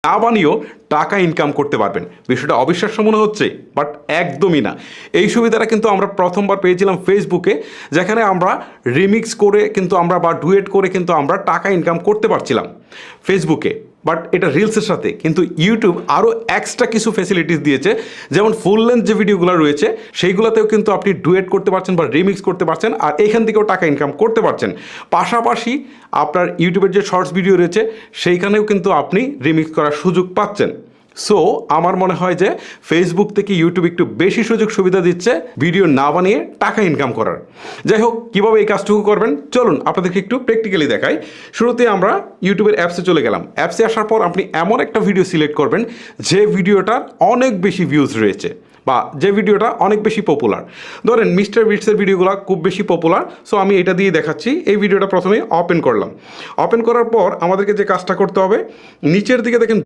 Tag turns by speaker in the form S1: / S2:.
S1: না বানিয়েও টাকা ইনকাম করতে পারবেন। বিষয়টা অবিশ্বাস্য মনে হচ্ছে, বাট একদমই না। এই সুবিধাটা কিন্তু আমরা প্রথমবার পেয়েছিলাম ফেসবুকে, যেখানে আমরা রিমিক্স করে কিন্তু আমরা বা ডুয়েট করে কিন্তু আমরা টাকা ইনকাম করতে পারছিলাম ফেসবুকে। বাট এটা রিলসের সাথে কিন্তু ইউটিউব আরও এক্সট্রা কিছু ফ্যাসিলিটিস দিয়েছে, যেমন ফুল লেন্থ যে ভিডিওগুলো রয়েছে সেইগুলোতেও কিন্তু আপনি ডুয়েট করতে পারছেন বা রিমিক্স করতে পারছেন, আর এখান থেকেও টাকা ইনকাম করতে পারছেন। পাশাপাশি আপনার ইউটিউবের যে শর্টস ভিডিও রয়েছে সেইখানেও কিন্তু আপনি রিমিক্স করার সুযোগ পাচ্ছেন। সো আমার মনে হয় যে ফেসবুক থেকে ইউটিউব একটু বেশি সুযোগ সুবিধা দিচ্ছে ভিডিও না বানিয়ে টাকা ইনকাম করার। যাই হোক, কীভাবে এই কাজটুকু করবেন চলুন আপনাদেরকে একটু প্র্যাকটিক্যালি দেখাই। শুরুতে আমরা ইউটিউবের অ্যাপসে চলে গেলাম। অ্যাপসে আসার পর আপনি এমন একটা ভিডিও সিলেক্ট করবেন যে ভিডিওটার অনেক বেশি ভিউজ রয়েছে বা যে ভিডিওটা অনেক বেশি পপুলার। ধরেন মিস্টার বিটসের ভিডিওগুলো খুব বেশি পপুলার, সো আমি এটা দিয়ে দেখাচ্ছি। এই ভিডিওটা প্রথমে ওপেন করলাম। ওপেন করার পর আমাদেরকে যে কাজটা করতে হবে, নিচের দিকে দেখেন